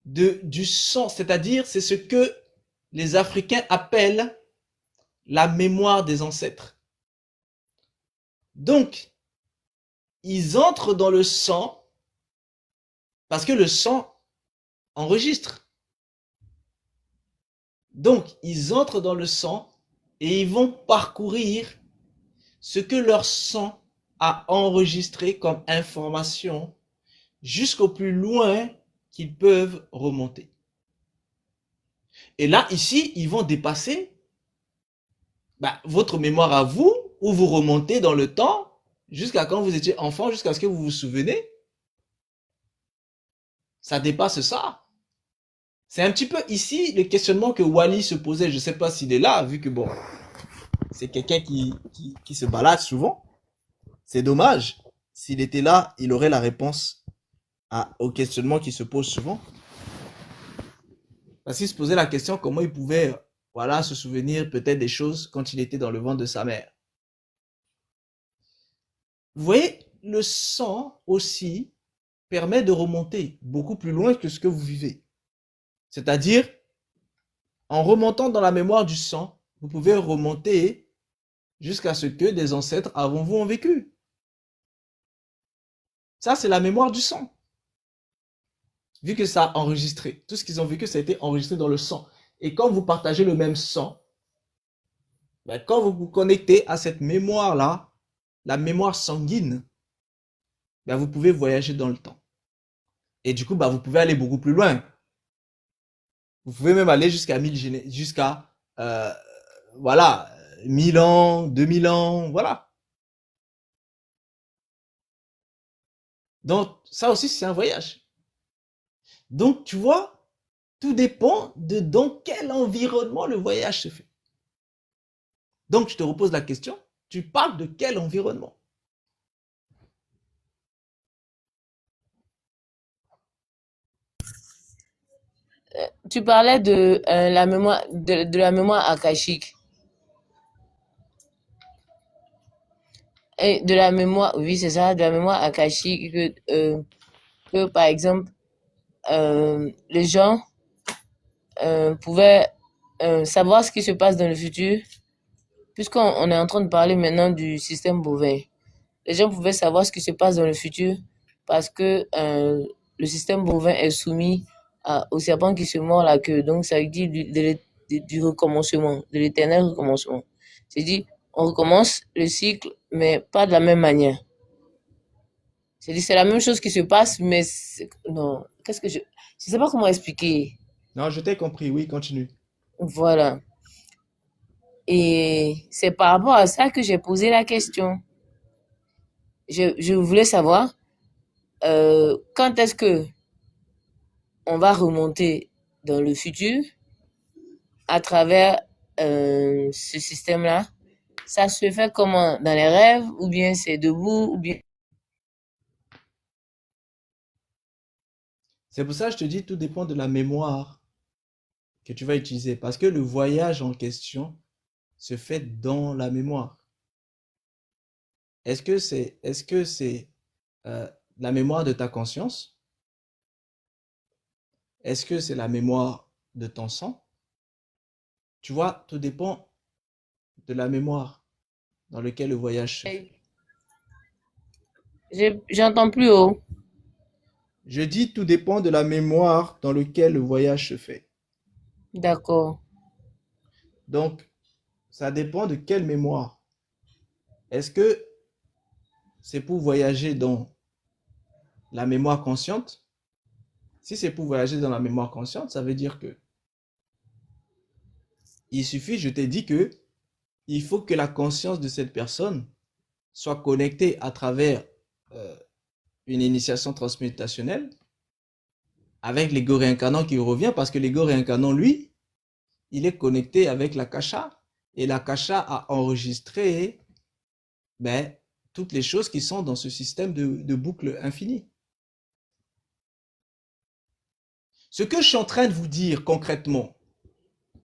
du sang. C'est-à-dire, c'est ce que les Africains appellent la mémoire des ancêtres. Donc, ils entrent dans le sang parce que le sang enregistre. Donc, ils entrent dans le sang et ils vont parcourir ce que leur sang a enregistré comme information jusqu'au plus loin qu'ils peuvent remonter. Et là, ici, ils vont dépasser votre mémoire à vous, où vous remontez dans le temps jusqu'à quand vous étiez enfant, jusqu'à ce que vous vous souvenez. Ça dépasse ça. C'est un petit peu ici le questionnement que Wally se posait. Je ne sais pas s'il est là, vu que bon, c'est quelqu'un qui se balade souvent. C'est dommage. S'il était là, il aurait la réponse au questionnement qui se pose souvent. Parce qu'il se posait la question comment il pouvait se souvenir peut-être des choses quand il était dans le ventre de sa mère. Vous voyez, le sang aussi permet de remonter beaucoup plus loin que ce que vous vivez. C'est-à-dire, en remontant dans la mémoire du sang, vous pouvez remonter jusqu'à ce que des ancêtres avant vous ont vécu. Ça, c'est la mémoire du sang. Vu que ça a enregistré, tout ce qu'ils ont vécu, ça a été enregistré dans le sang. Et quand vous partagez le même sang, quand vous vous connectez à cette mémoire-là, la mémoire sanguine, vous pouvez voyager dans le temps. Et du coup, vous pouvez aller beaucoup plus loin. Vous pouvez même aller jusqu'à 1000 ans, 2000 ans, voilà. Donc, ça aussi, c'est un voyage. Donc, tu vois, tout dépend de dans quel environnement le voyage se fait. Donc, je te repose la question, tu parles de quel environnement? Tu parlais de la mémoire de la mémoire akashique et de la mémoire, oui c'est ça, de la mémoire akashique que par exemple les gens pouvaient savoir ce qui se passe dans le futur, puisqu'on est en train de parler maintenant du système bovin. Les gens pouvaient savoir ce qui se passe dans le futur parce que le système bovin est soumis au serpent qui se mord la queue. Donc, ça veut dire du recommencement, de l'éternel recommencement. C'est-à-dire, on recommence le cycle, mais pas de la même manière. C'est-à-dire, c'est la même chose qui se passe, mais non, qu'est-ce que je sais pas comment expliquer. Non, je t'ai compris, oui, continue. Voilà. Et c'est par rapport à ça que j'ai posé la question. Je voulais savoir quand est-ce que on va remonter dans le futur à travers ce système-là. Ça se fait comment? Dans les rêves ou bien c'est debout ou bien... C'est pour ça que je te dis, tout dépend de la mémoire que tu vas utiliser. Parce que le voyage en question se fait dans la mémoire. Est-ce que c'est la mémoire de ta conscience? Est-ce que c'est la mémoire de ton sang? Tu vois, tout dépend de la mémoire dans laquelle le voyage se fait. J'entends plus haut. Je dis tout dépend de la mémoire dans laquelle le voyage se fait. D'accord. Donc, ça dépend de quelle mémoire. Est-ce que c'est pour voyager dans la mémoire consciente? Si c'est pour voyager dans la mémoire consciente, ça veut dire que il suffit, je t'ai dit que il faut que la conscience de cette personne soit connectée à travers une initiation transmutationnelle avec l'ego réincarnant qui revient, parce que l'ego réincarnant, lui, il est connecté avec l'akasha, et l'akasha a enregistré toutes les choses qui sont dans ce système de boucle infinie. Ce que je suis en train de vous dire concrètement,